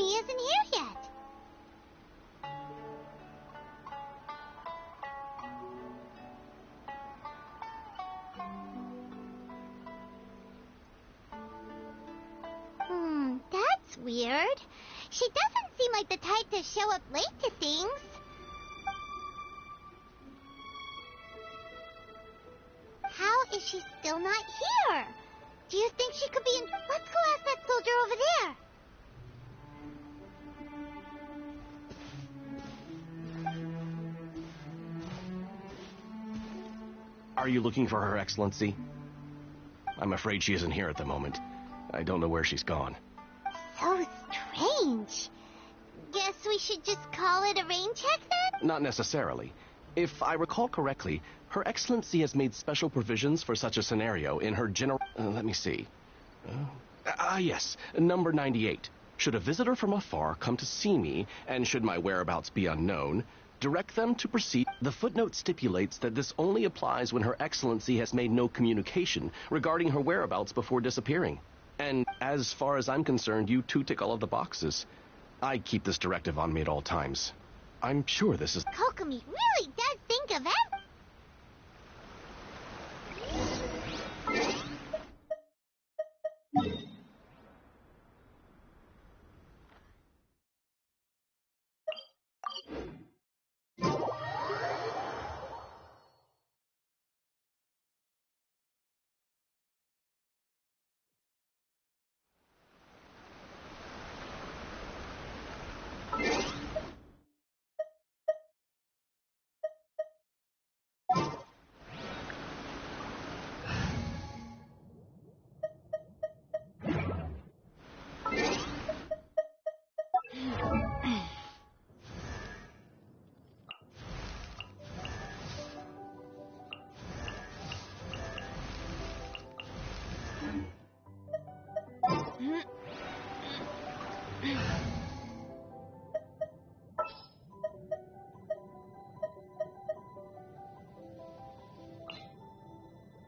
Kokumi isn't here yet. That's weird. She doesn't seem like the type to show up late to things. How is she still not here? Do you think she could be in... Let's go ask that soldier over there. Are you looking for Her Excellency? I'm afraid she isn't here at the moment. I don't know where she's gone. So strange. Guess we should just call it a rain check then? Not necessarily. If I recall correctly, Her Excellency has made special provisions for such a scenario in her general... let me see. Yes, number 98. Should a visitor from afar come to see me, and should my whereabouts be unknown, direct them to proceed. The footnote stipulates that this only applies when Her Excellency has made no communication regarding her whereabouts before disappearing. And as far as I'm concerned, you two tick all of the boxes. I keep this directive on me at all times. I'm sure this is... Kokumi really does think of everything.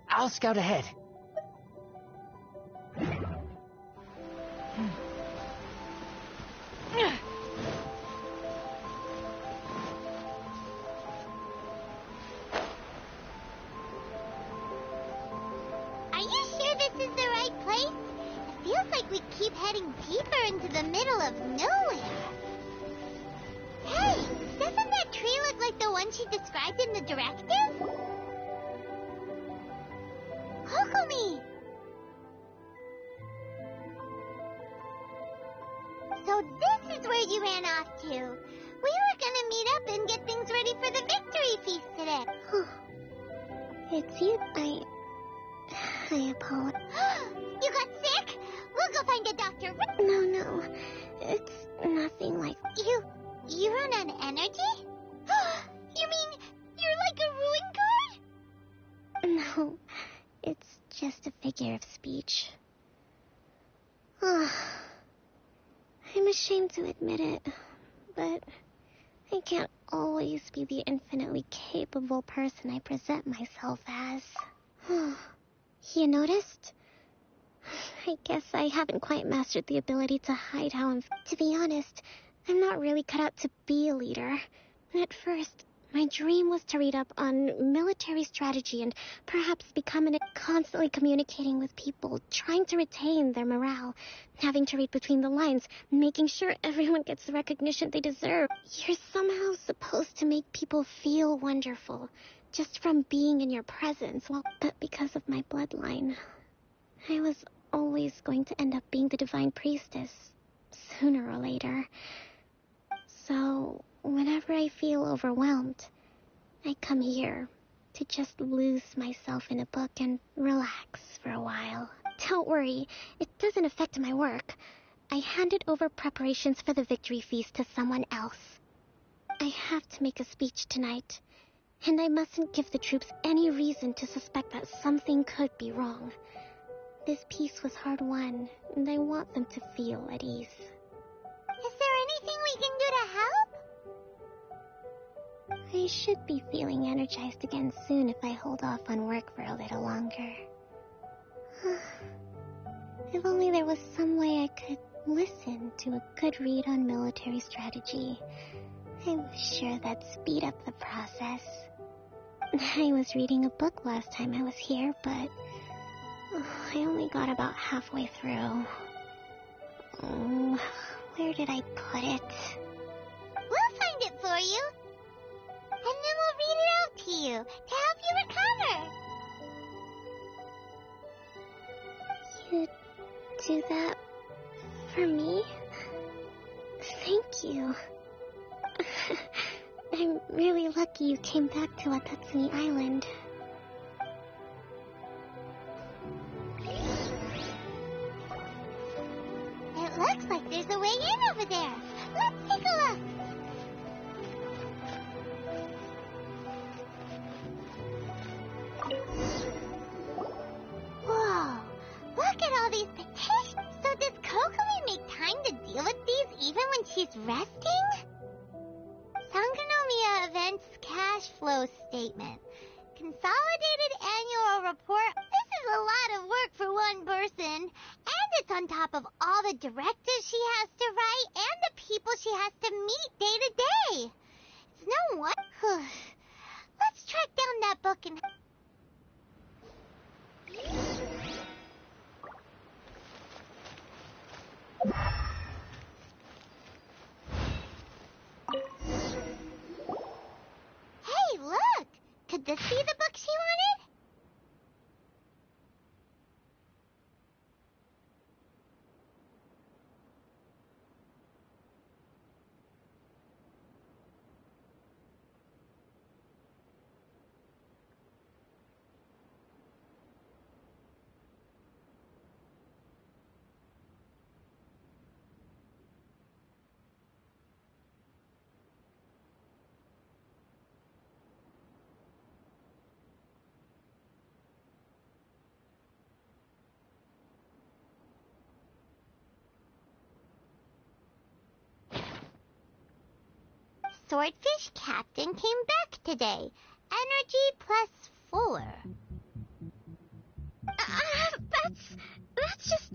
I'll scout ahead. Are you sure this is the right place? It feels like we keep heading deeper into the middle of nowhere. Hey, doesn't that tree look like the one she described in the directive? Kokumi! So this is where you ran off to. We were gonna meet up and get things ready for the victory feast today. It's you. I apologize. You got sick? We'll go find a doctor. No. It's nothing like... You run on energy? You mean you're like a ruin card? No, it's just a figure of speech. I'm ashamed to admit it, but I can't always be the infinitely capable person I present myself as. You noticed? I guess I haven't quite mastered the ability to hide how I'm... To be honest, I'm not really cut out to be a leader. At first, my dream was to read up on military strategy and perhaps become constantly communicating with people, trying to retain their morale, having to read between the lines, making sure everyone gets the recognition they deserve. You're somehow supposed to make people feel wonderful, just from being in your presence. Well, but because of my bloodline, I was always going to end up being the divine priestess, sooner or later. So, whenever I feel overwhelmed, I come here to just lose myself in a book and relax for a while. Don't worry, it doesn't affect my work. I handed over preparations for the victory feast to someone else. I have to make a speech tonight, and I mustn't give the troops any reason to suspect that something could be wrong. This peace was hard-won, and I want them to feel at ease. Is there anything we can do to help? I should be feeling energized again soon if I hold off on work for a little longer. If only there was some way I could listen to a good read on military strategy. I'm sure that'd speed up the process. I was reading a book last time I was here, but I only got about halfway through. Oh, where did I put it? We'll find it for you. And then we'll read it out to you to help you recover. You do that for me? Thank you. I'm really lucky you came back to Watatsumi Island. It looks like there's a way in over there. Let's take a look. Whoa, look at all these petitions. So does Kokumi make time to deal with these even when she's resting? Sangonomiya Events Cash Flow Statement. Consolidated Annual Report. This is a lot of work for one person. And it's on top of all the directives she has to write and the people she has to meet day to day. It's no wonder. Let's track down that book and... Hey, look! Could this be the book she wanted? Swordfish Captain came back today. Energy +4. That's just,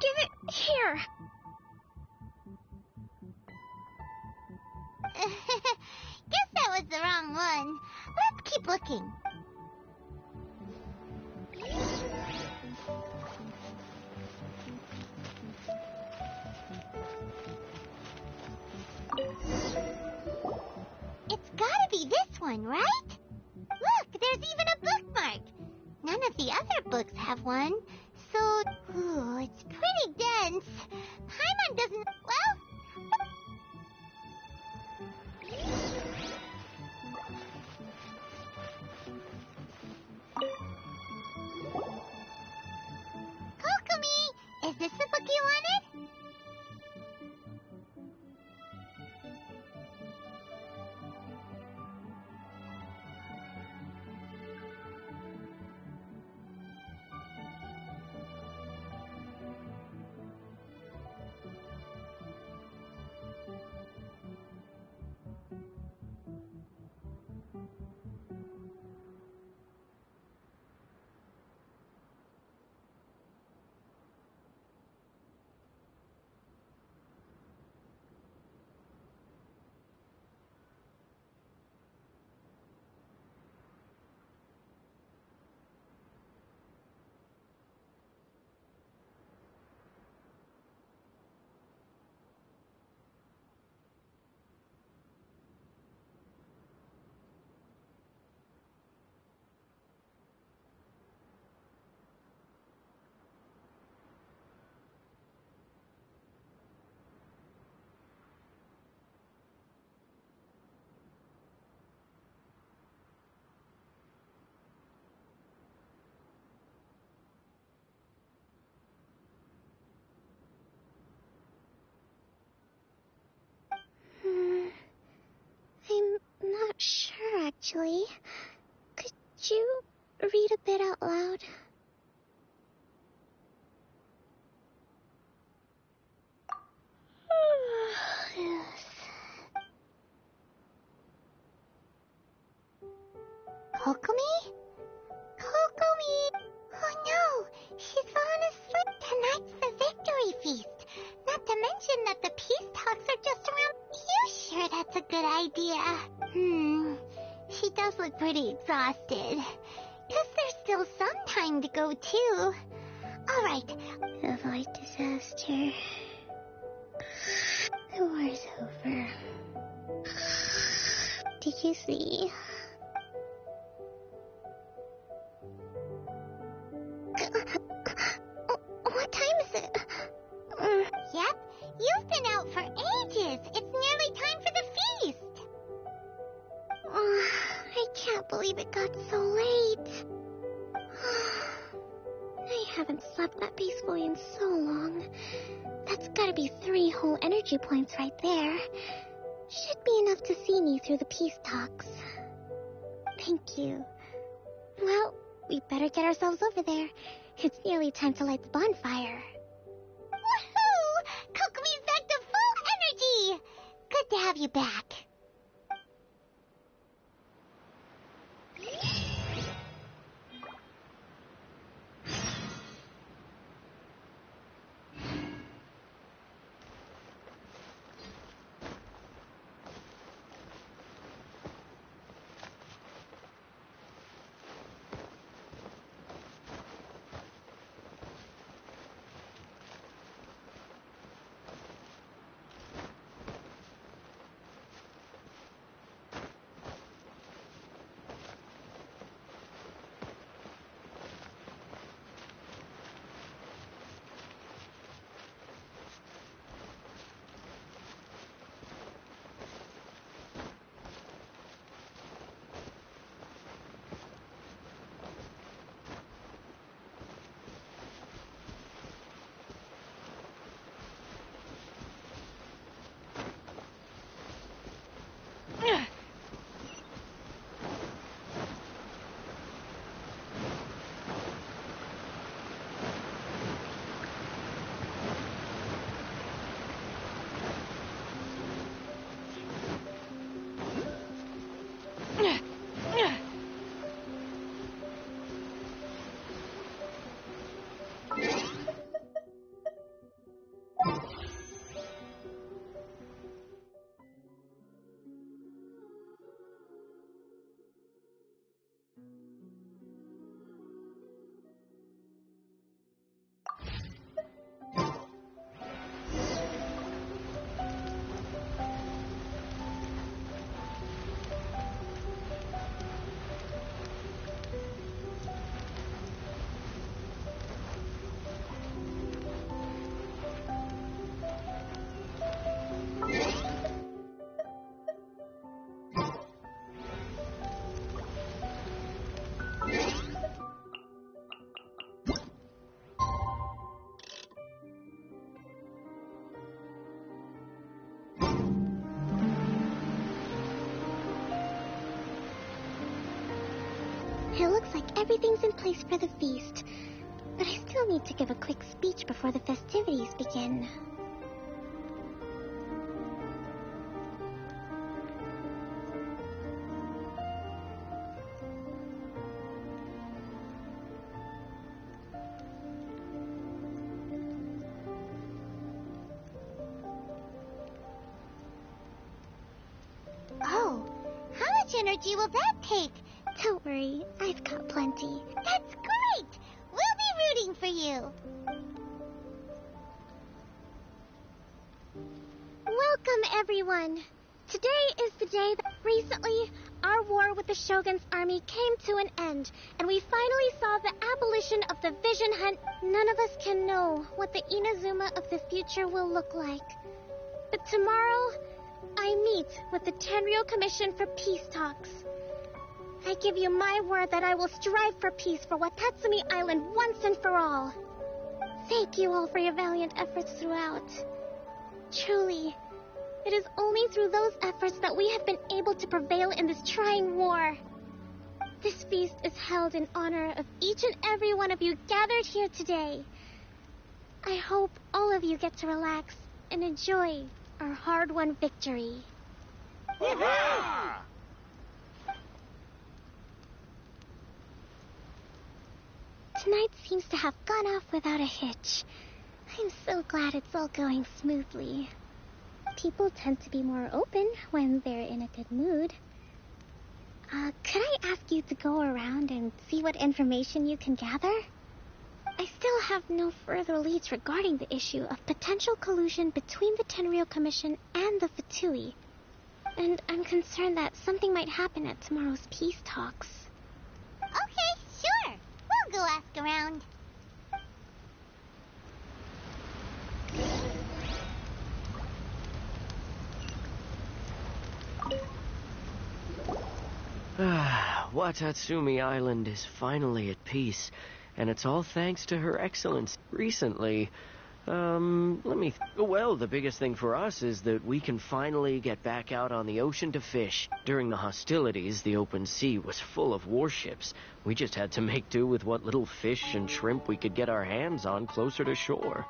Give it here. Guess that was the wrong one. Let's keep looking. It's gotta be this one, right? Look, there's even a bookmark. None of the other books have one. So, it's pretty dense. Paimon doesn't... Well... Kokumi, is this the book you wanted? I'm not sure, actually. Could you read a bit out loud? Yes. good idea. She does look pretty exhausted. Guess there's still some time to go, too. All right. Avoid disaster. The war's over. Did you see? What time is it? Yep, you've been out for ages. It's nearly time for the feast. I can't believe it got so late. I haven't slept that peacefully in so long. That's gotta be 3 whole energy points right there. Should be enough to see me through the peace talks. Thank you. Well, we better get ourselves over there. It's nearly time to light the bonfire. Woohoo! Kokomi's back to full energy! Good to have you back. It looks like everything's in place for the feast, but I still need to give a quick speech before the festivities begin. Oh, how much energy will that take? Don't worry, I've got plenty. That's great! We'll be rooting for you. Welcome, everyone. Today is the day that recently our war with the Shogun's army came to an end, and we finally saw the abolition of the vision hunt. None of us can know what the Inazuma of the future will look like. But tomorrow, I meet with the Tenryo Commission for Peace Talks. I give you my word that I will strive for peace for Watatsumi Island once and for all. Thank you all for your valiant efforts throughout. Truly, it is only through those efforts that we have been able to prevail in this trying war. This feast is held in honor of each and every one of you gathered here today. I hope all of you get to relax and enjoy our hard-won victory. Hurrah! Tonight seems to have gone off without a hitch. I'm so glad it's all going smoothly. People tend to be more open when they're in a good mood. Could I ask you to go around and see what information you can gather? I still have no further leads regarding the issue of potential collusion between the Tenryou Commission and the Fatui. And I'm concerned that something might happen at tomorrow's peace talks. Okay, sure. We'll go ask around. Watatsumi Island is finally at peace, and it's all thanks to Her Excellence. Recently, well, the biggest thing for us is that we can finally get back out on the ocean to fish. During the hostilities, the open sea was full of warships. We just had to make do with what little fish and shrimp we could get our hands on closer to shore.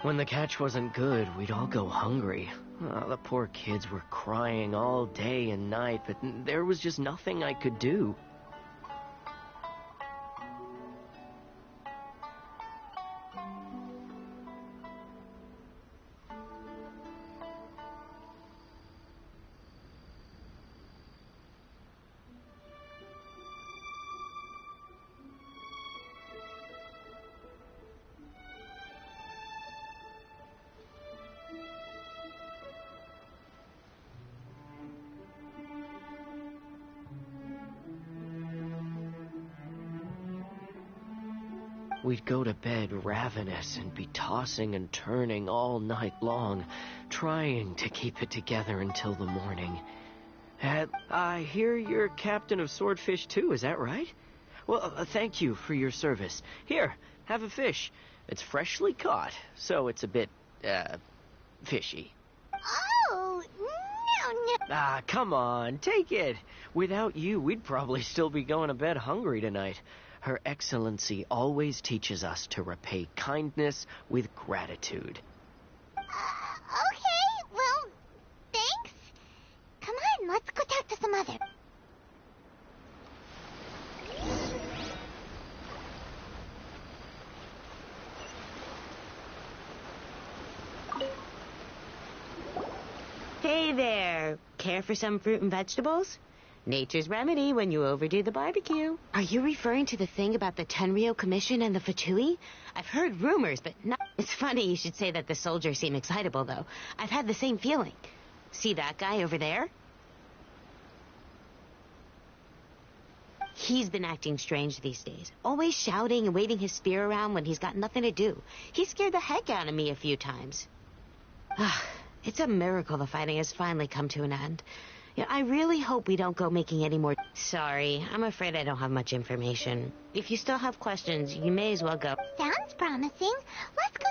When the catch wasn't good, we'd all go hungry. The poor kids were crying all day and night, but there was just nothing I could do. We'd go to bed ravenous and be tossing and turning all night long, trying to keep it together until the morning. I hear you're captain of Swordfish too, is that right? Well, thank you for your service. Here, have a fish. It's freshly caught, so it's a bit, fishy. Oh, no. Come on, take it. Without you, we'd probably still be going to bed hungry tonight. Her Excellency always teaches us to repay kindness with gratitude. Okay, well, thanks. Come on, let's go talk to some other. Hey there! Care for some fruit and vegetables? Nature's remedy when you overdo the barbecue. Are you referring to the thing about the Tenryou Commission and the Fatui? I've heard rumors, but not... It's funny you should say that the soldiers seem excitable, though. I've had the same feeling. See that guy over there? He's been acting strange these days. Always shouting and waving his spear around when he's got nothing to do. He scared the heck out of me a few times. It's a miracle the fighting has finally come to an end. Yeah, I really hope we don't go making any more... Sorry, I'm afraid I don't have much information. If you still have questions, you may as well go. Sounds promising. Let's go...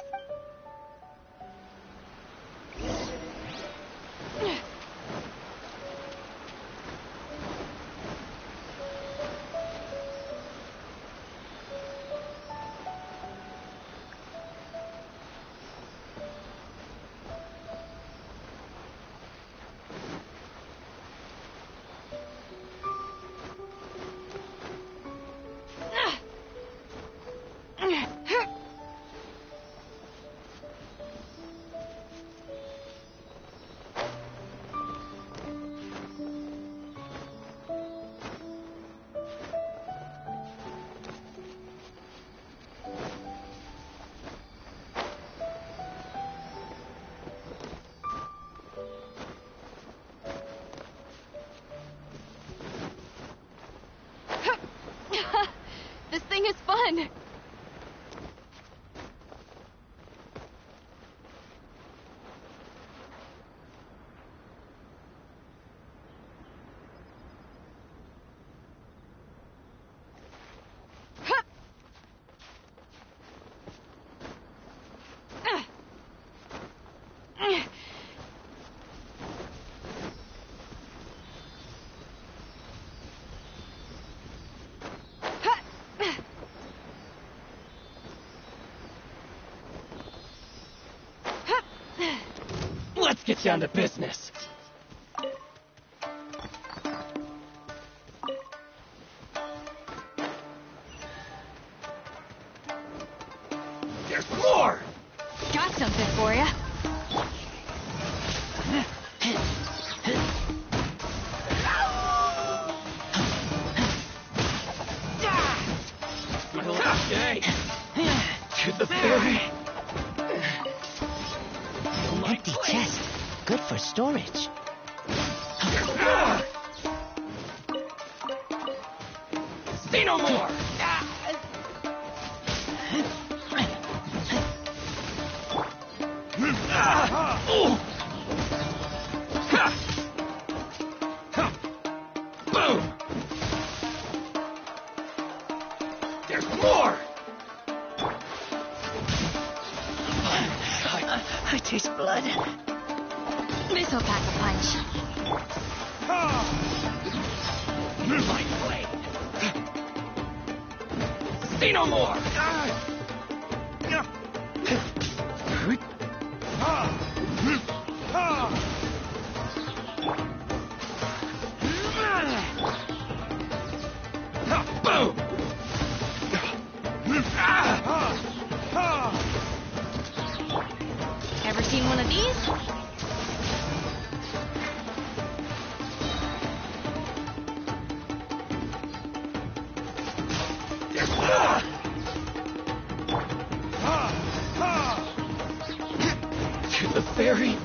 This thing is fun! Let's get down to business. There's more! Got something for ya. Hey! To the ferry! Empty chest. Good for storage. See no more! Boom! There's more! I taste blood. This'll pack a punch. My blade! See no more! Boom! Ever seen one of these? There's more! To the ferry?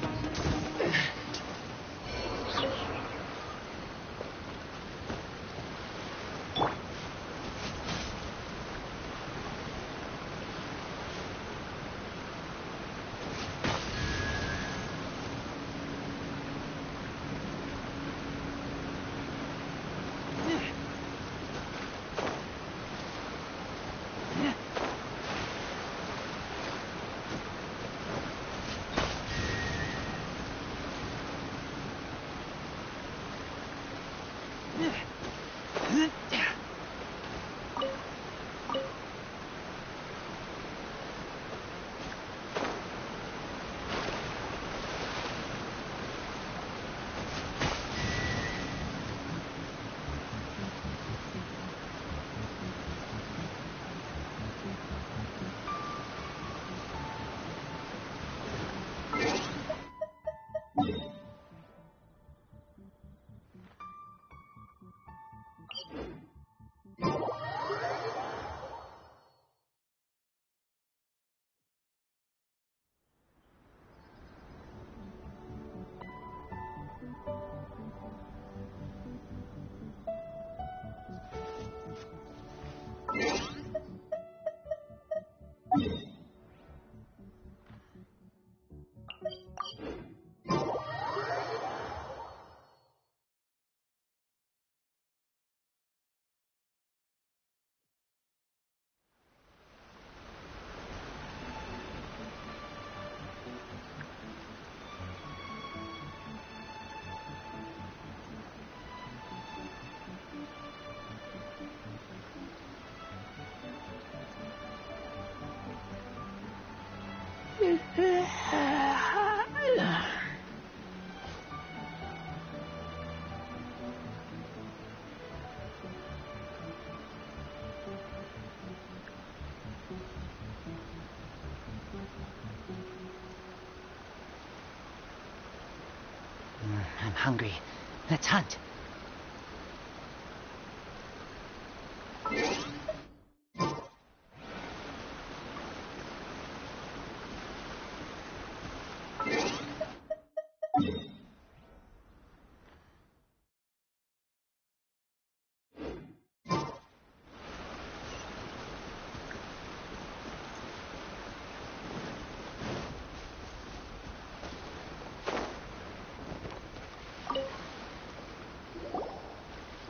I'm hungry. Let's hunt.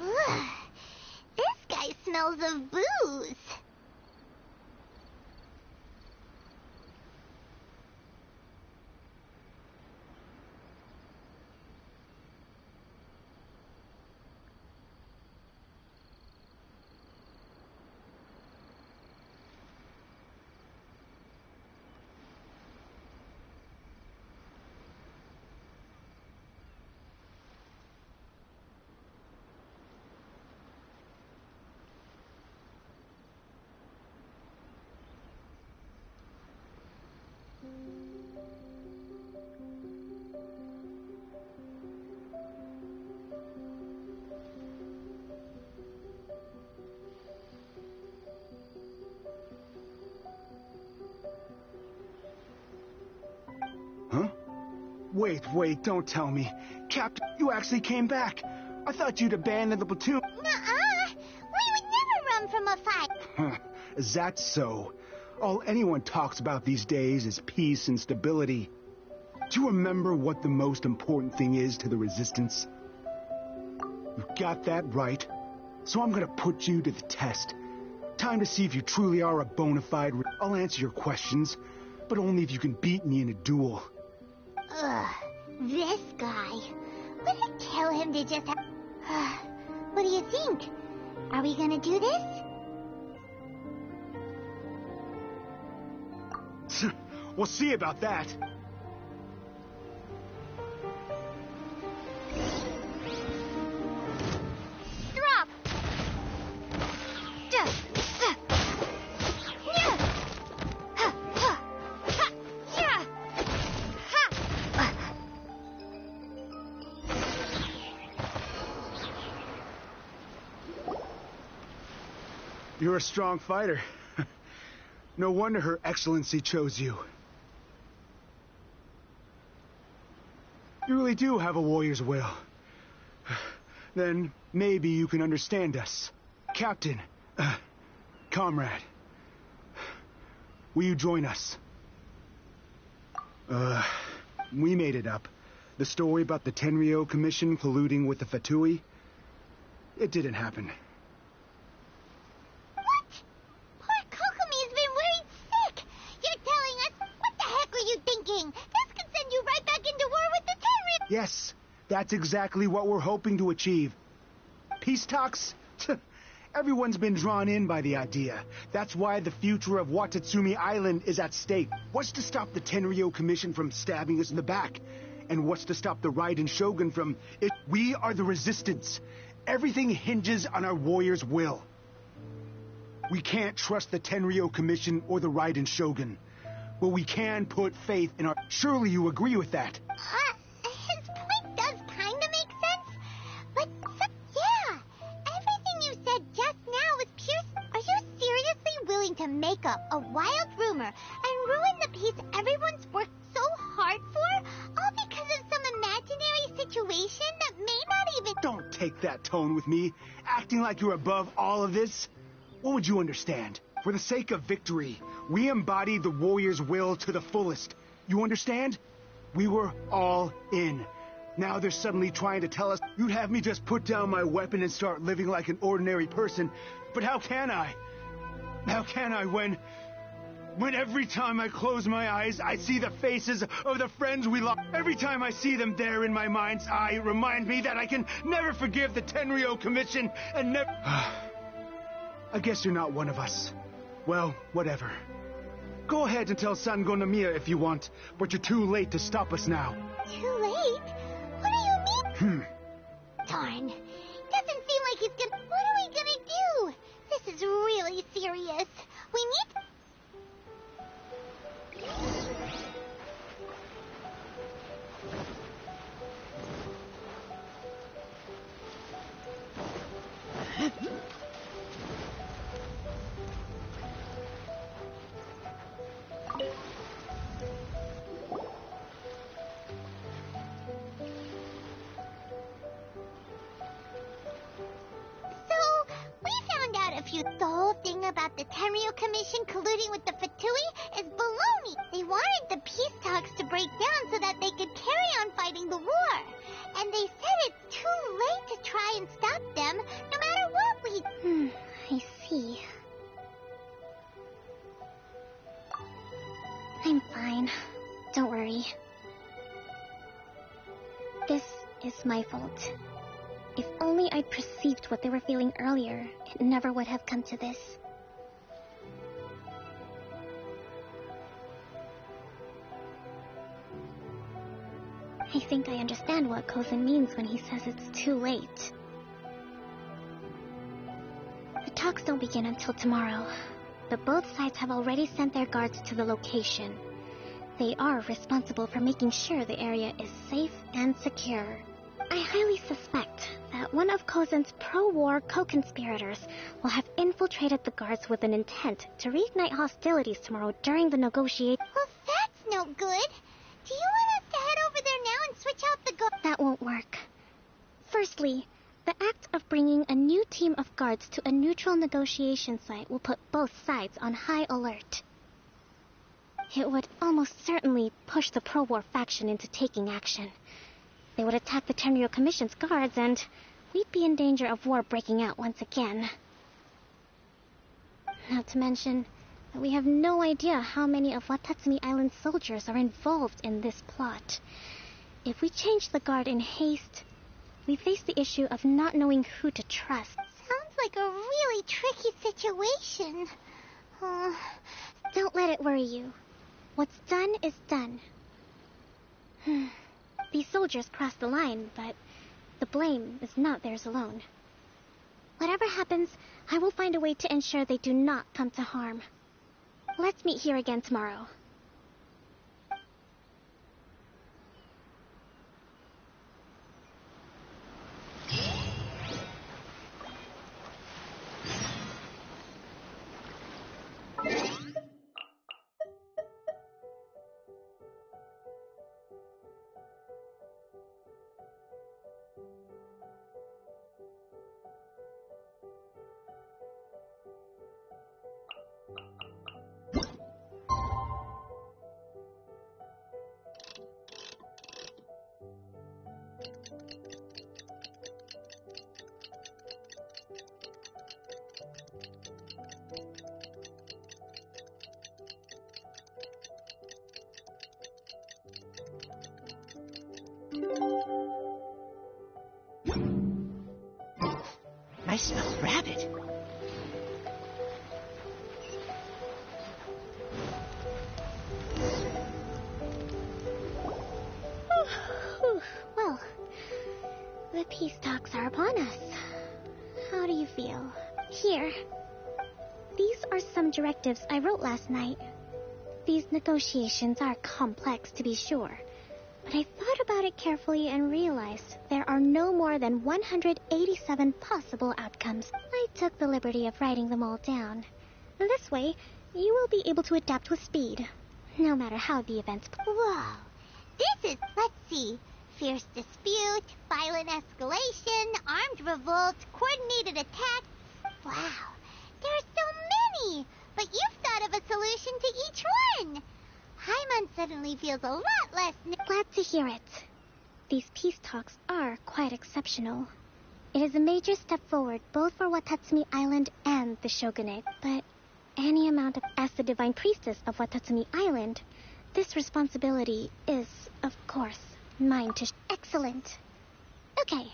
Ugh, this guy smells of booze. Wait, don't tell me. Captain, you actually came back. I thought you'd abandoned the platoon. Nuh-uh. We would never run from a fight. Huh, is that so? All anyone talks about these days is peace and stability. Do you remember what the most important thing is to the Resistance? You got that right. So I'm gonna put you to the test. Time to see if you truly are a bona fide... I'll answer your questions, but only if you can beat me in a duel. Ugh, this guy. Would I tell him to just... What do you think? Are we gonna do this? We'll see about that. Drop! You're a strong fighter. No wonder Her Excellency chose you. You really do have a warrior's will. Then maybe you can understand us. Captain, comrade, will you join us? We made it up. The story about the Tenryou Commission colluding with the Fatui, it didn't happen. What? Poor Kokomi's been worried sick. You're telling us... What the heck are you thinking? This could send you right back into war with the Tenryou... Yes, that's exactly what we're hoping to achieve. Peace talks? Everyone's been drawn in by the idea. That's why the future of Watatsumi Island is at stake. What's to stop the Tenryou Commission from stabbing us in the back? And what's to stop the Raiden Shogun from... We are the Resistance. Everything hinges on our warrior's will. We can't trust the Tenryou Commission or the Raiden Shogun. But we can put faith in our... Surely you agree with that? His point does kind of make sense. But, yeah, everything you said just now was pure... Are you seriously willing to make up a wild rumor and ruin the peace everyone's worked so hard for? All because of some imaginary situation that may not even... Don't take that tone with me, acting like you're above all of this. What would you understand? For the sake of victory, we embodied the warrior's will to the fullest. You understand? We were all in. Now they're suddenly trying to tell us you'd have me just put down my weapon and start living like an ordinary person. But how can I? How can I when every time I close my eyes, I see the faces of the friends we lost. Every time I see them there in my mind's eye, it reminds me that I can never forgive the Tenryou Commission and never... I guess you're not one of us. Well, whatever. Go ahead and tell Sango Nomiya if you want, but you're too late to stop us now. Too late? What do you mean? Darn. Doesn't seem like he's gonna... What are we gonna do? This is really serious. We need... The whole thing about the Tenryou Commission colluding with the Fatui is baloney. They wanted the peace talks to break down so that they could carry on fighting the war. And they said it's too late to try and stop them, no matter what we... I see. I'm fine. Don't worry. This is my fault. If only I'd perceived what they were feeling earlier, it never would have come to this. I think I understand what Kozen means when he says it's too late. The talks don't begin until tomorrow, but both sides have already sent their guards to the location. They are responsible for making sure the area is safe and secure. I highly suspect that one of Kozen's pro-war co-conspirators will have infiltrated the guards with an intent to reignite hostilities tomorrow during the negotiation. Well, that's no good. Do you want us to head over there now switch out the That won't work. Firstly, the act of bringing a new team of guards to a neutral negotiation site will put both sides on high alert. It would almost certainly push the pro-war faction into taking action. They would attack the Tenryou Commission's guards, and we'd be in danger of war breaking out once again. Not to mention that we have no idea how many of Watatsumi Island's soldiers are involved in this plot. If we change the guard in haste, we face the issue of not knowing who to trust. Sounds like a really tricky situation. Don't let it worry you. What's done is done. These soldiers crossed the line, but the blame is not theirs alone. Whatever happens, I will find a way to ensure they do not come to harm. Let's meet here again tomorrow. I smell rabbit. Well, the peace talks are upon us. How do you feel? Here. These are some directives I wrote last night. These negotiations are complex, to be sure, but I thought about it carefully and realized there are no more than 187 possible outcomes. I took the liberty of writing them all down. This way, you will be able to adapt with speed, no matter how the events... Whoa. This is, let's see, fierce dispute, violent escalation, armed revolt, coordinated attack. Wow, there are so many, but you've thought of a solution to each one. Hyman suddenly feels a lot less... Glad to hear it. These peace talks are quite exceptional. It is a major step forward both for Watatsumi Island and the Shogunate, but any amount of... As the Divine Priestess of Watatsumi Island, this responsibility is, of course, mine to... Excellent. Okay.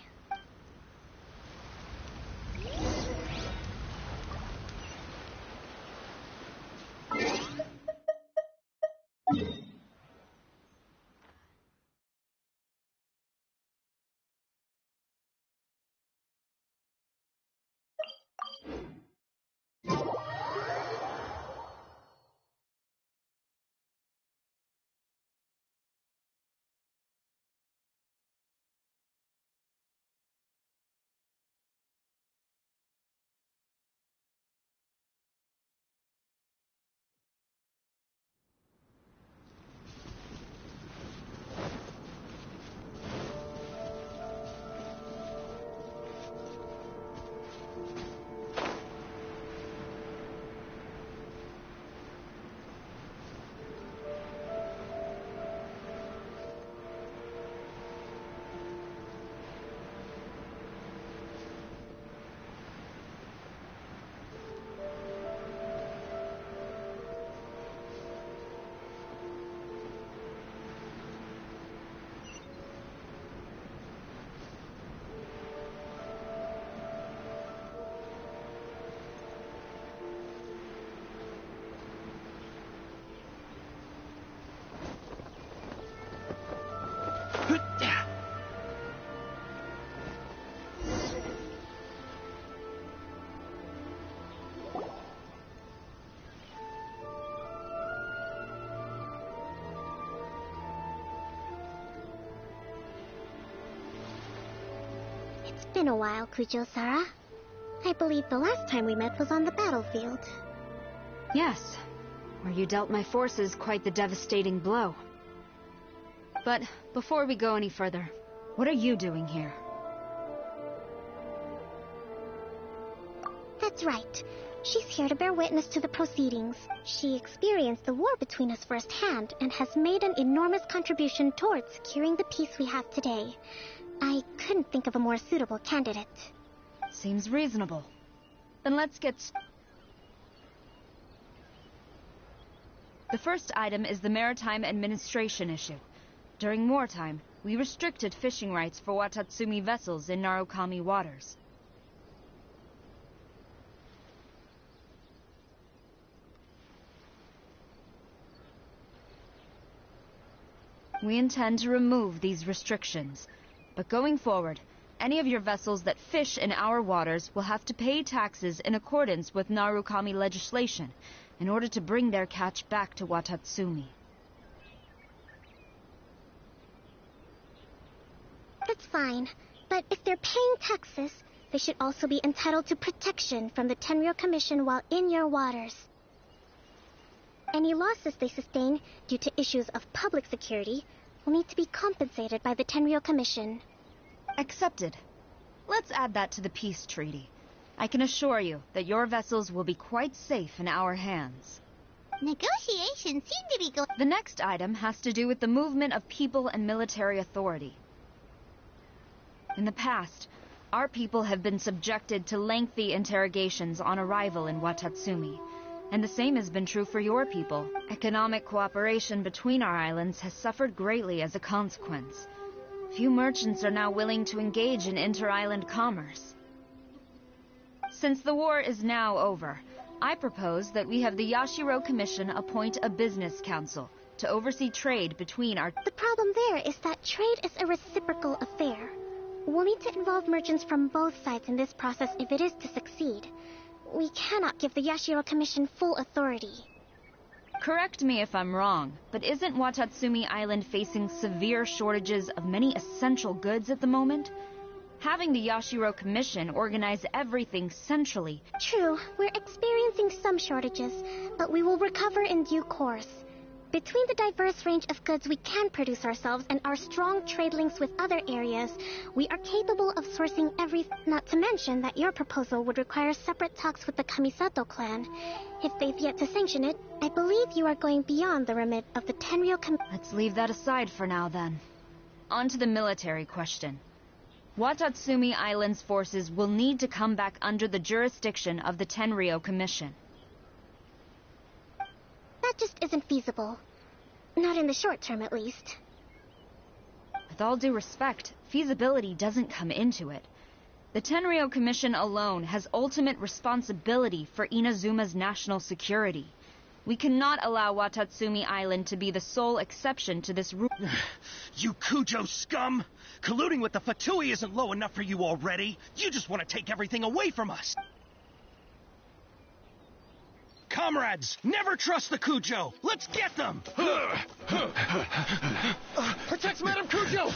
It's been a while, Kujo-Sara. I believe the last time we met was on the battlefield. Yes, where you dealt my forces quite the devastating blow. But before we go any further, what are you doing here? That's right. She's here to bear witness to the proceedings. She experienced the war between us firsthand and has made an enormous contribution towards securing the peace we have today. I couldn't think of a more suitable candidate. Seems reasonable. Then let's get... The first item is the Maritime Administration issue. During wartime, we restricted fishing rights for Watatsumi vessels in Narukami waters. We intend to remove these restrictions, but going forward, any of your vessels that fish in our waters will have to pay taxes in accordance with Narukami legislation in order to bring their catch back to Watatsumi. That's fine, but if they're paying taxes, they should also be entitled to protection from the Tenryou Commission while in your waters. Any losses they sustain due to issues of public security will need to be compensated by the Tenryou Commission. Accepted. Let's add that to the peace treaty. I can assure you that your vessels will be quite safe in our hands. Negotiations seem to be going... The next item has to do with the movement of people and military authority. In the past, our people have been subjected to lengthy interrogations on arrival in Watatsumi. And the same has been true for your people. Economic cooperation between our islands has suffered greatly as a consequence. Few merchants are now willing to engage in inter-island commerce. Since the war is now over, I propose that we have the Yashiro Commission appoint a business council to oversee trade between our... The problem there is that trade is a reciprocal affair. We'll need to involve merchants from both sides in this process if it is to succeed. We cannot give the Yashiro Commission full authority. Correct me if I'm wrong, but isn't Watatsumi Island facing severe shortages of many essential goods at the moment? Having the Yashiro Commission organize everything centrally... True, we're experiencing some shortages, but we will recover in due course. Between the diverse range of goods we can produce ourselves and our strong trade links with other areas, we are capable of sourcing everything. Not to mention that your proposal would require separate talks with the Kamisato clan. If they've yet to sanction it, I believe you are going beyond the remit of the Tenryou Let's leave that aside for now, then. On to the military question. Watatsumi Island's forces will need to come back under the jurisdiction of the Tenryou Commission. That just isn't feasible. Not in the short term, at least. With all due respect, feasibility doesn't come into it. The Tenryou Commission alone has ultimate responsibility for Inazuma's national security. We cannot allow Watatsumi Island to be the sole exception to this rule. You Kujo scum! Colluding with the Fatui isn't low enough for you already. You just want to take everything away from us. Comrades, never trust the Kujo! Let's get them! Protect Madame Kujo!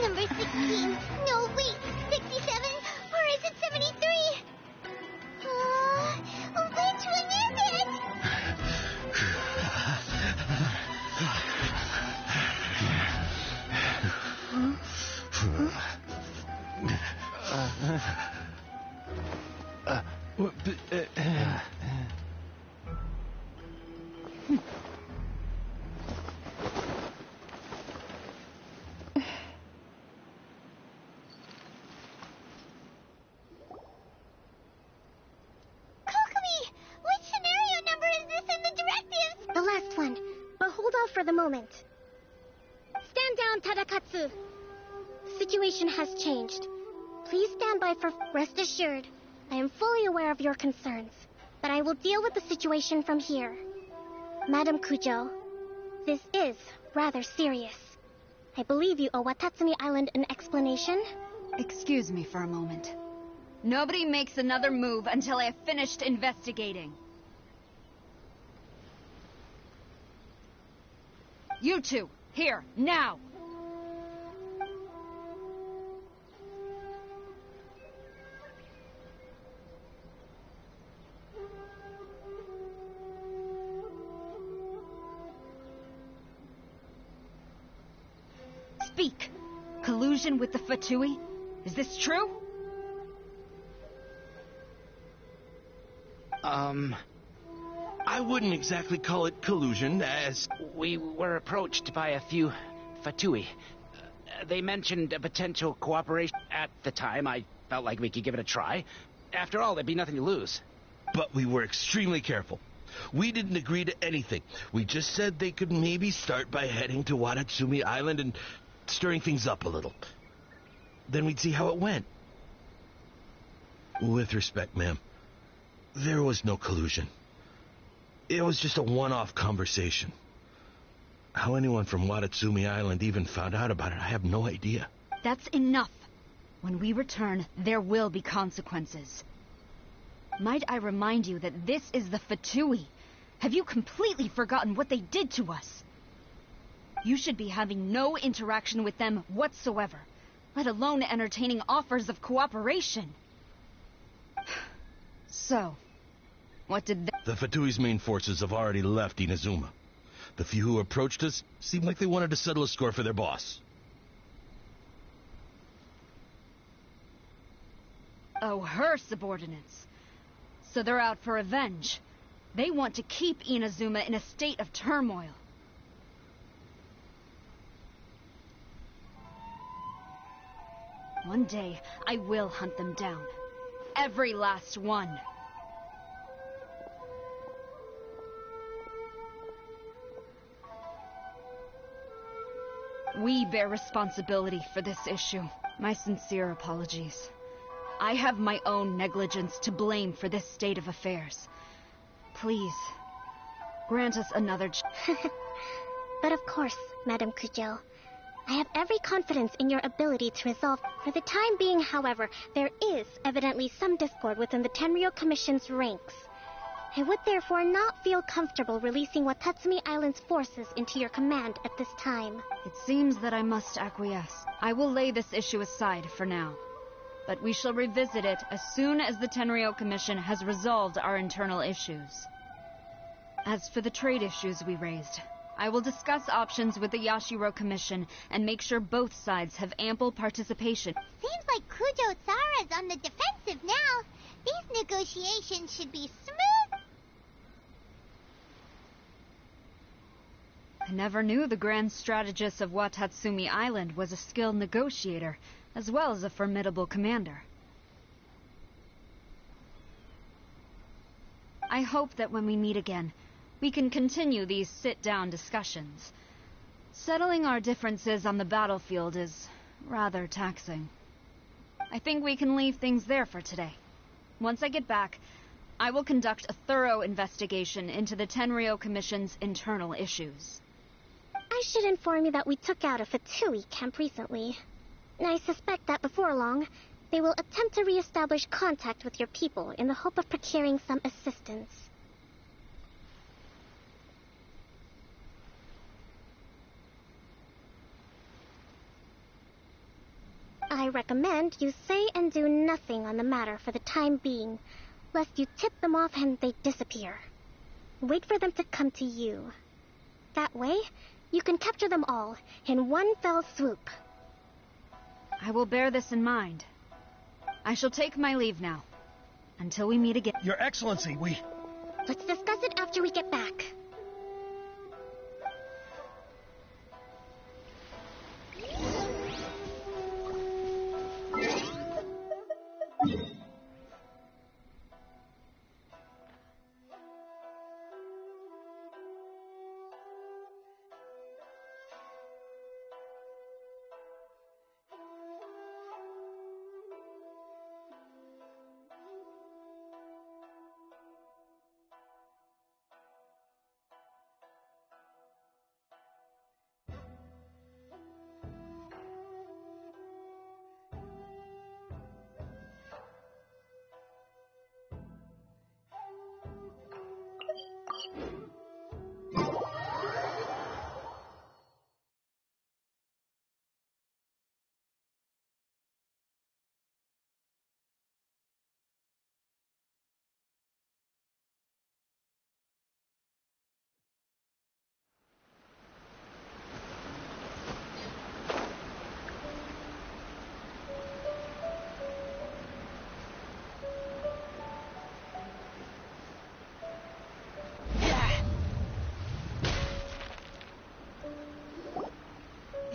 Number 16. No, wait. 67? Or is it 73? Which one is it? The last one, but hold off for the moment. Stand down, Tadakatsu. Situation has changed. Please stand by for... Rest assured, I am fully aware of your concerns, but I will deal with the situation from here. Madam Kujo, this is rather serious. I believe you owe Watatsumi Island an explanation. Excuse me for a moment. Nobody makes another move until I have finished investigating. You two, here, now! Speak! Collusion with the Fatui? Is this true? I wouldn't exactly call it collusion, as... We were approached by a few Fatui. They mentioned a potential cooperation. At the time, I felt like we could give it a try. After all, there'd be nothing to lose. But we were extremely careful. We didn't agree to anything. We just said they could maybe start by heading to Watatsumi Island and stirring things up a little. Then we'd see how it went. With respect, ma'am, there was no collusion. It was just a one-off conversation. How anyone from Watatsumi Island even found out about it, I have no idea. That's enough. When we return, there will be consequences. Might I remind you that this is the Fatui? Have you completely forgotten what they did to us? You should be having no interaction with them whatsoever, let alone entertaining offers of cooperation. So, what did they... The Fatui's main forces have already left Inazuma. The few who approached us seemed like they wanted to settle a score for their boss. Oh, her subordinates. So they're out for revenge. They want to keep Inazuma in a state of turmoil. One day, I will hunt them down. Every last one. We bear responsibility for this issue. My sincere apologies. I have my own negligence to blame for this state of affairs. Please, grant us another But of course, Madam Kujo. I have every confidence in your ability to resolve. For the time being, however, there is evidently some discord within the Tenryou Commission's ranks. I would therefore not feel comfortable releasing Watatsumi Island's forces into your command at this time. It seems that I must acquiesce. I will lay this issue aside for now. But we shall revisit it as soon as the Tenryou Commission has resolved our internal issues. As for the trade issues we raised, I will discuss options with the Yashiro Commission and make sure both sides have ample participation. Seems like Kujo-sara's on the defensive now. These negotiations should be smooth. I never knew the grand strategist of Watatsumi Island was a skilled negotiator, as well as a formidable commander. I hope that when we meet again, we can continue these sit-down discussions. Settling our differences on the battlefield is rather taxing. I think we can leave things there for today. Once I get back, I will conduct a thorough investigation into the Tenryou Commission's internal issues. I should inform you that we took out a Fatui camp recently. I suspect that before long, they will attempt to re-establish contact with your people in the hope of procuring some assistance. I recommend you say and do nothing on the matter for the time being, lest you tip them off and they disappear. Wait for them to come to you. That way, you can capture them all in one fell swoop. I will bear this in mind. I shall take my leave now. Until we meet again. Your Excellency, we... Let's discuss it after we get back.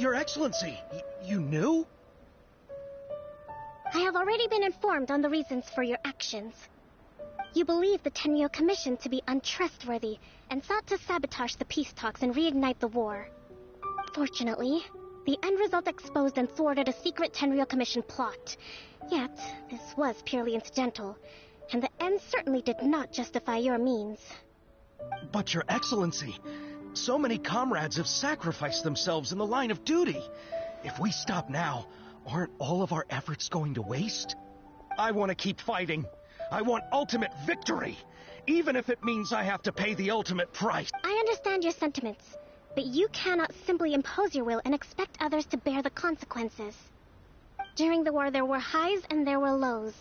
Your Excellency, you knew? I have already been informed on the reasons for your actions. You believe the Tenryo Commission to be untrustworthy and sought to sabotage the peace talks and reignite the war. Fortunately, the end result exposed and thwarted a secret Tenryo Commission plot. Yet, this was purely incidental, and the end certainly did not justify your means. But Your Excellency, so many comrades have sacrificed themselves in the line of duty. If we stop now, aren't all of our efforts going to waste? I want to keep fighting. I want ultimate victory, even if it means I have to pay the ultimate price. I understand your sentiments, but you cannot simply impose your will and expect others to bear the consequences. During the war, there were highs and there were lows,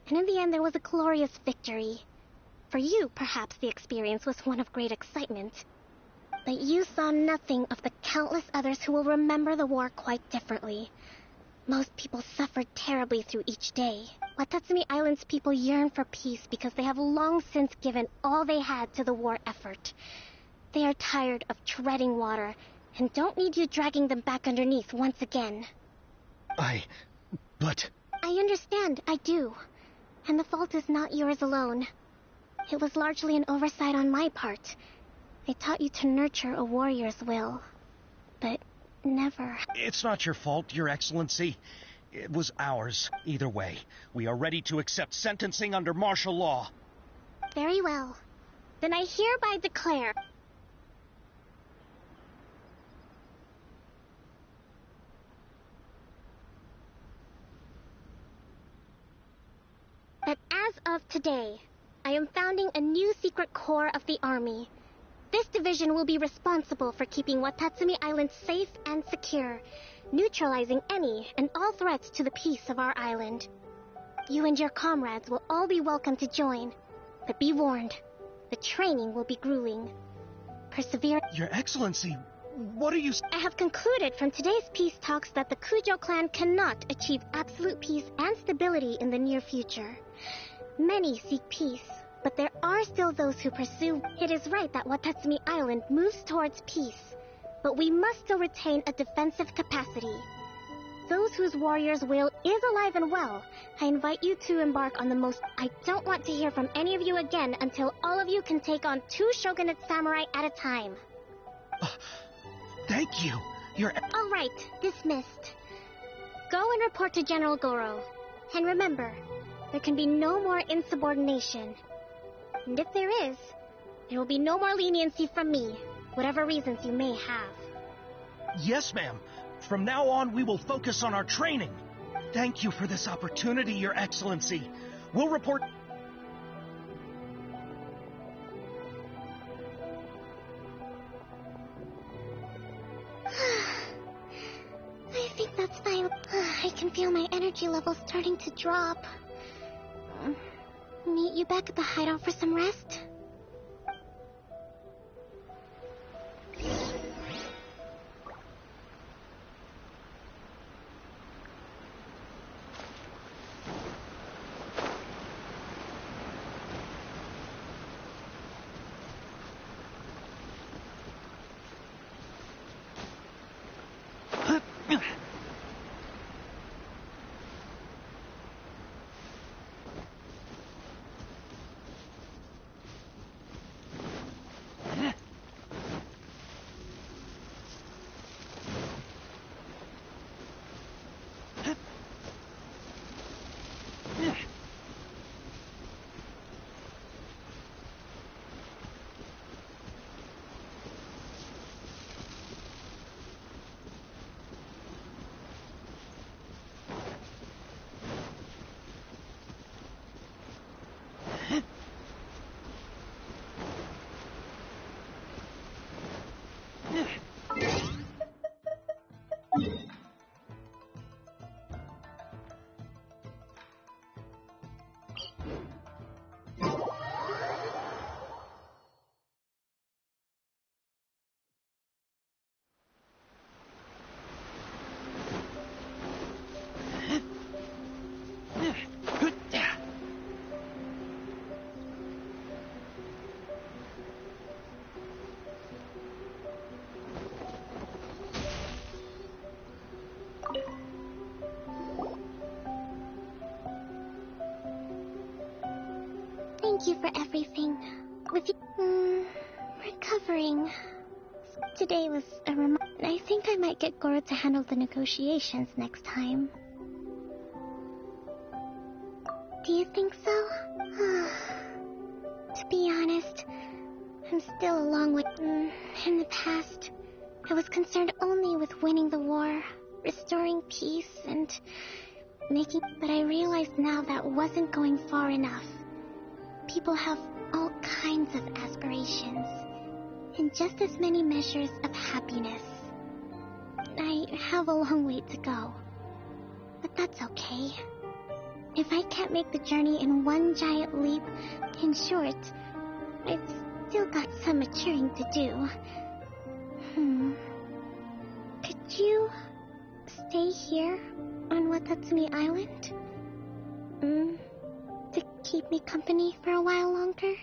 and in the end there was a glorious victory. For you, perhaps the experience was one of great excitement. But you saw nothing of the countless others who will remember the war quite differently. Most people suffered terribly through each day. Watatsumi Island's people yearn for peace because they have long since given all they had to the war effort. They are tired of treading water and don't need you dragging them back underneath once again. But... I understand, I do. And the fault is not yours alone. It was largely an oversight on my part. I taught you to nurture a warrior's will, but never... It's not your fault, Your Excellency. It was ours. Either way, we are ready to accept sentencing under martial law. Very well. Then I hereby declare... that as of today, I am founding a new secret corps of the army. This division will be responsible for keeping Watatsumi Island safe and secure, neutralizing any and all threats to the peace of our island. You and your comrades will all be welcome to join, but be warned, the training will be grueling. Persevere... Your Excellency, what are you... I have concluded from today's peace talks that the Kujo clan cannot achieve absolute peace and stability in the near future. Many seek peace, but there are still those who pursue. It is right that Watatsumi Island moves towards peace, but we must still retain a defensive capacity. Those whose warrior's will is alive and well, I invite you to embark on the most... I don't want to hear from any of you again until all of you can take on 2 shogunate samurai at a time. Thank you. You're... All right, dismissed. Go and report to General Goro. And remember, there can be no more insubordination. And if there is, there will be no more leniency from me, whatever reasons you may have. Yes, ma'am. From now on, we will focus on our training. Thank you for this opportunity, Your Excellency. We'll report... I think that's fine. I can feel my energy level starting to drop. Meet you back at the hideout for some rest? Thank you for everything. With you, recovering. Today was a I think I might get Goro to handle the negotiations next time. Do you think so? To be honest, I'm still a long way. In the past, I was concerned only with winning the war, restoring peace, and making... But I realize now that wasn't going far enough. People have all kinds of aspirations, and just as many measures of happiness. I have a long way to go, but that's okay. If I can't make the journey in one giant leap, in short, I've still got some maturing to do. Could you stay here on Watatsumi Island? To keep me company for a while longer?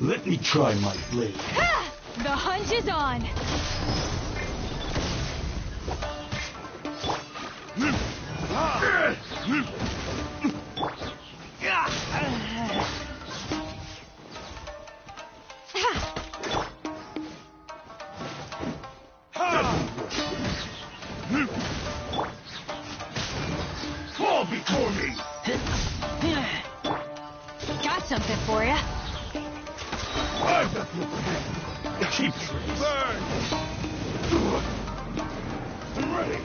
Let me try my blade. Ha! The hunt is on! Fall before me! Got something for ya. I've got your head. Cheap tricks. Burn! I'm ready.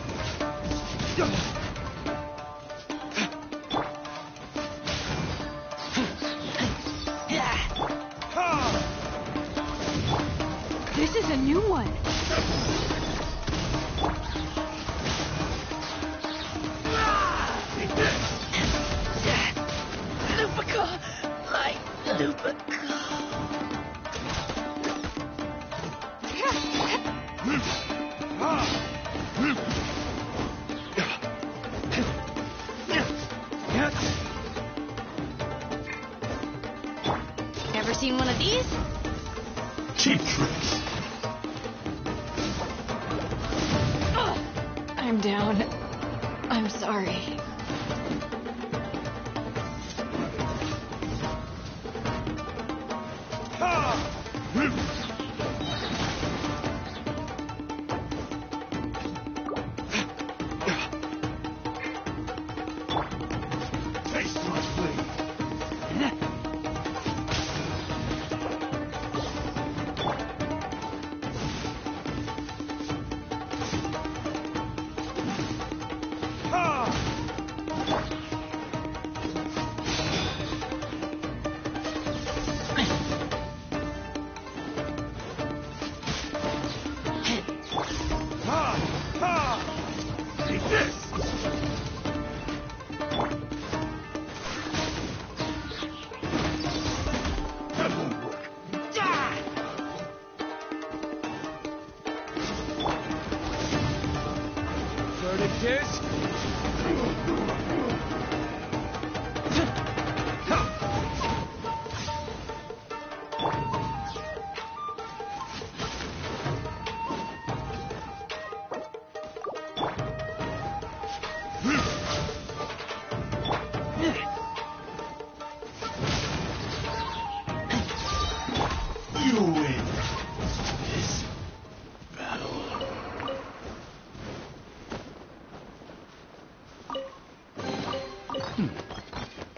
This is a new one. Lupica! My Lupica! Ever seen one of these? Cheap tricks. I'm down. I'm sorry. Taste my blade. this? You win this battle.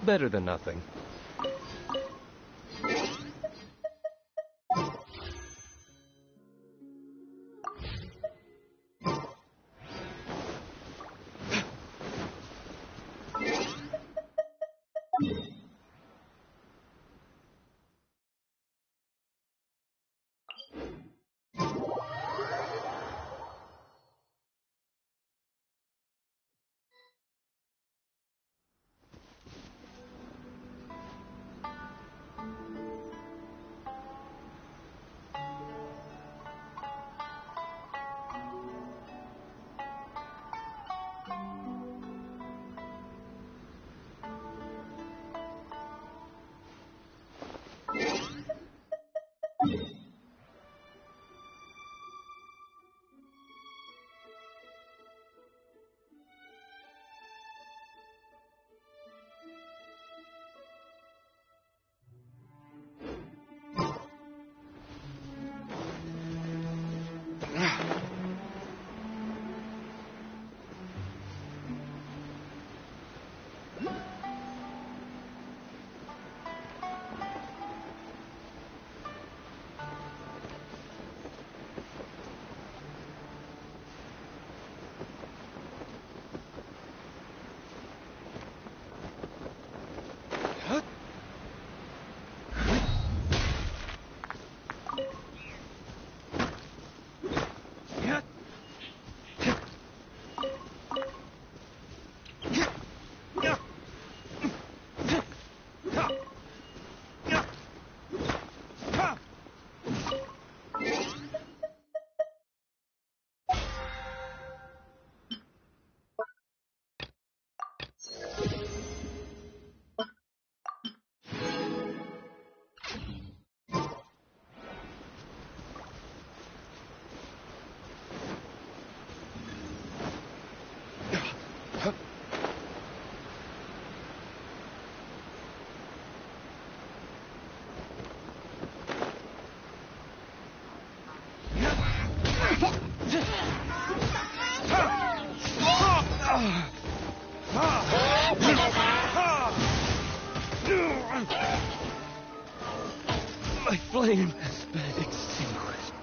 Better than nothing. My flame has been extinguished.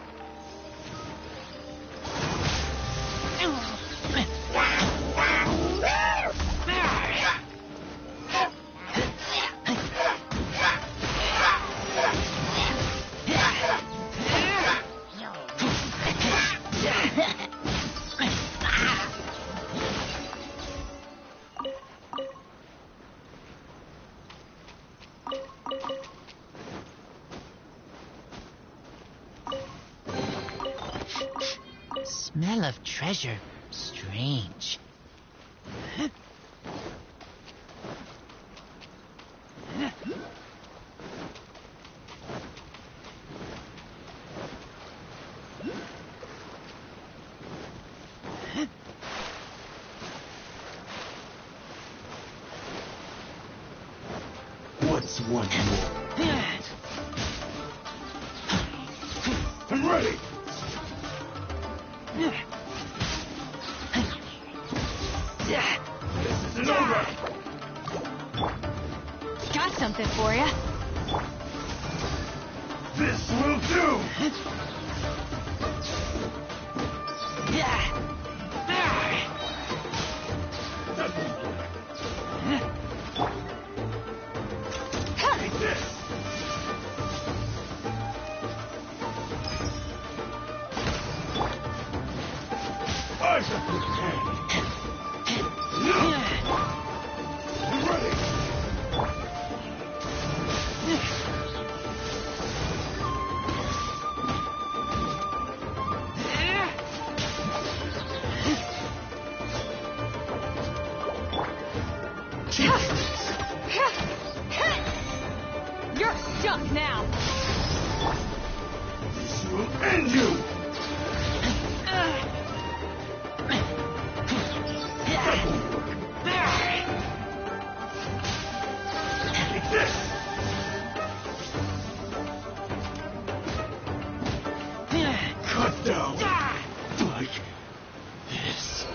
Smell of treasure. Strange. What's one more? I'm ready! This isn't over! Got something for you. This will do! Take this! I shall protect. Ready! You're stuck now! This will end you! Take this! Cut down! Like this.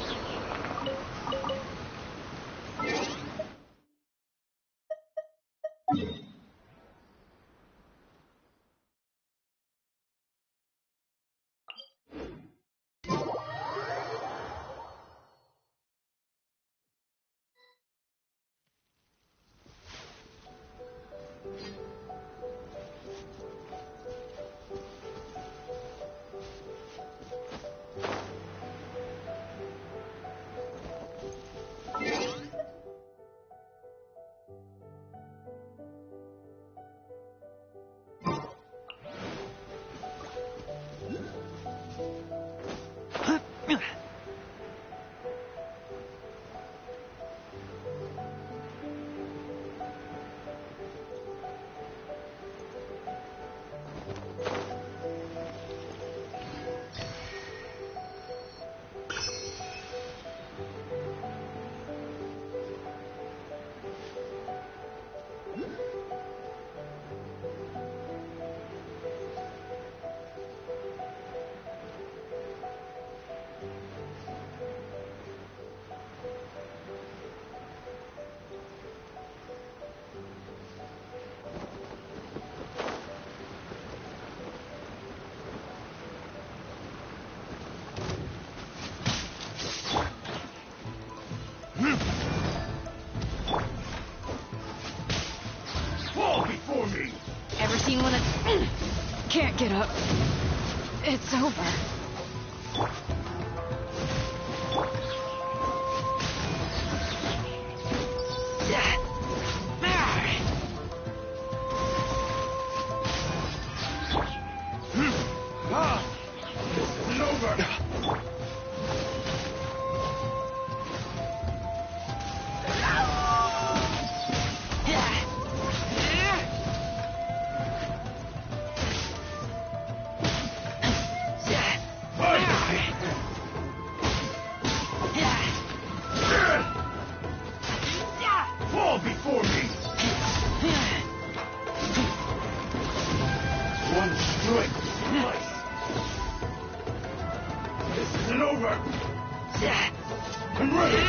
Fall before me! Ever seen one that can't get up? It's over. This isn't over! Fall before me! One strike slice! This isn't over! I'm ready!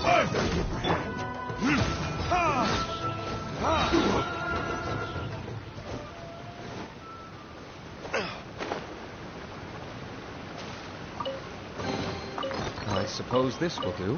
I've got the upper hand! I suppose this will do.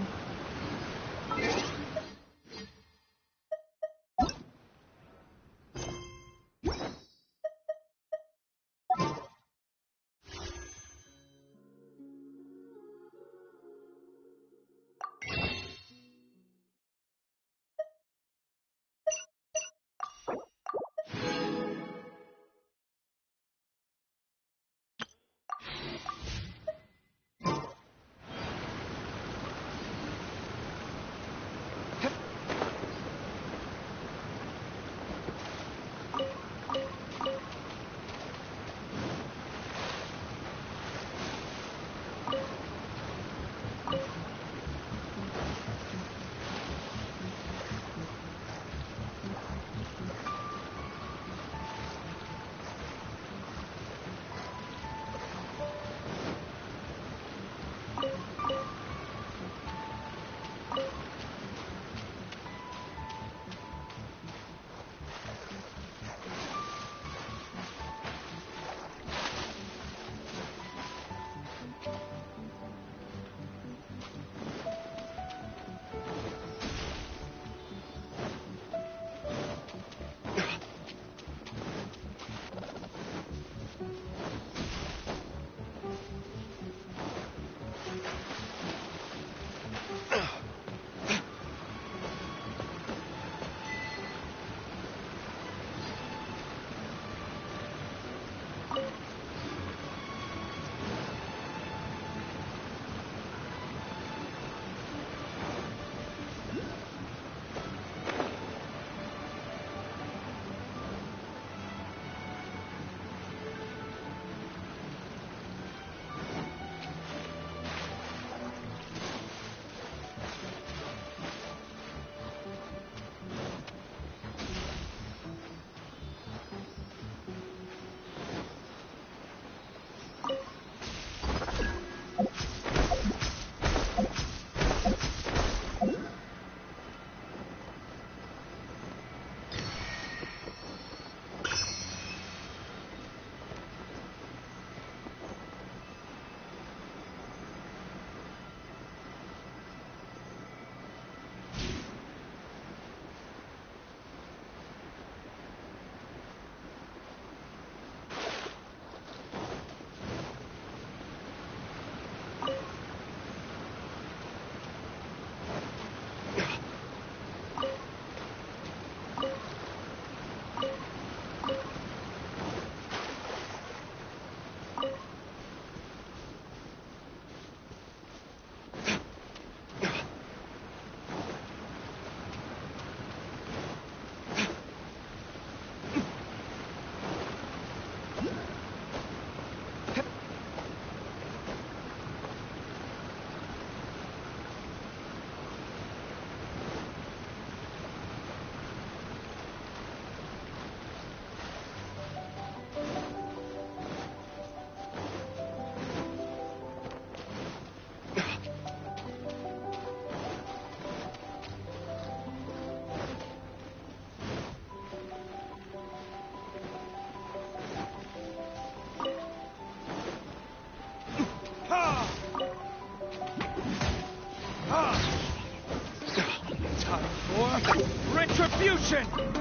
retribution!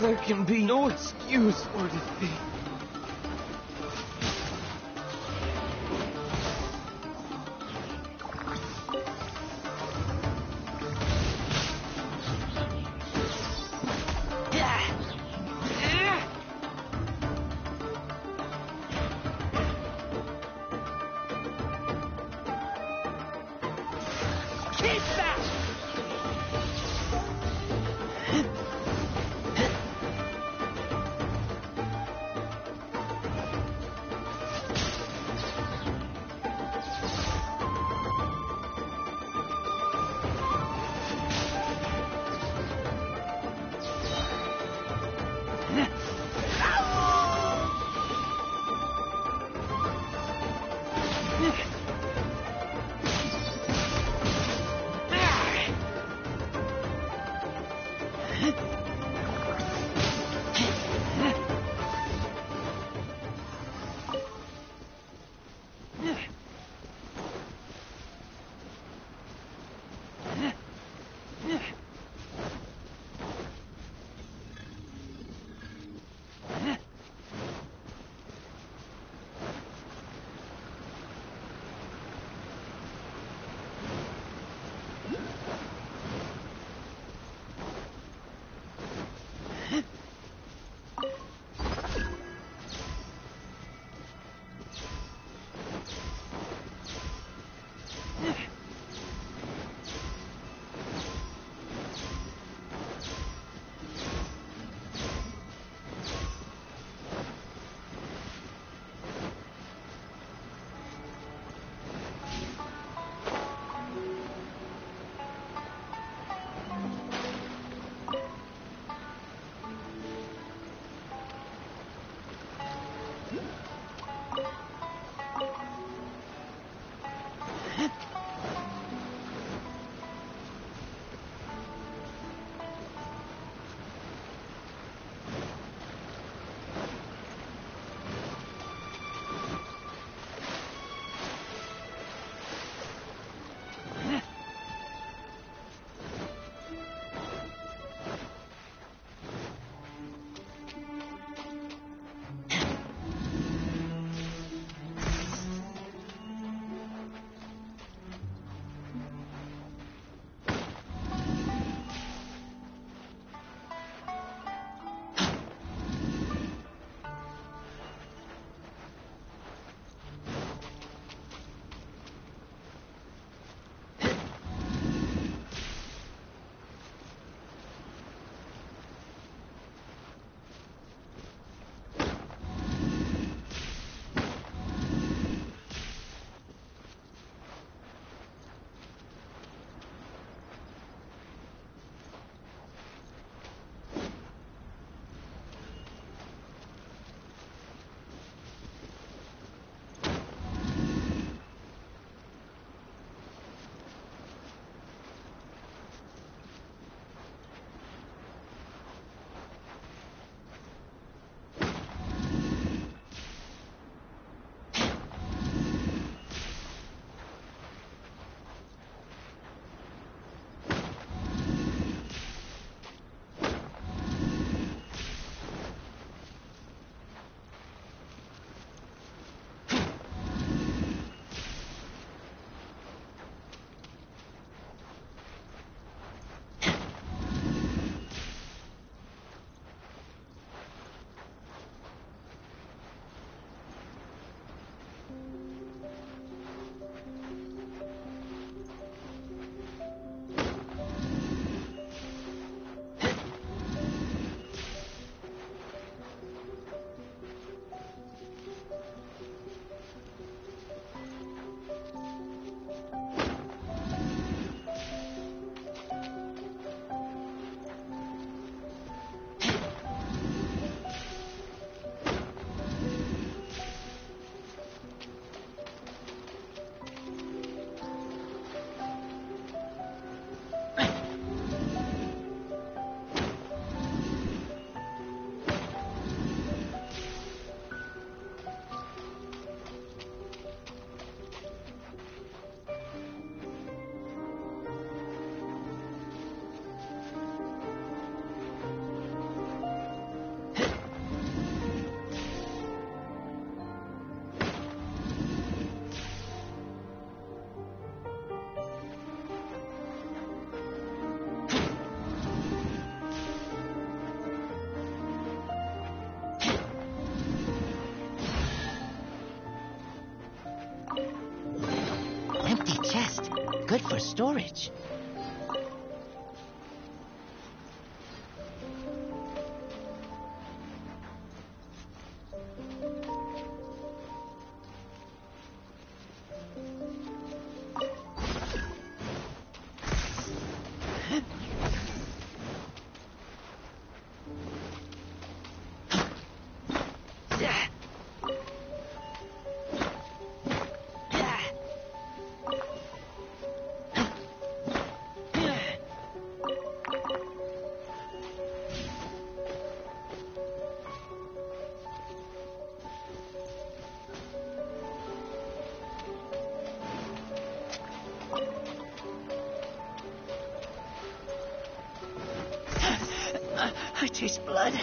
There can be no excuse for defeat. chest. Good for storage. I taste blood.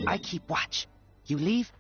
I keep watch. You leave,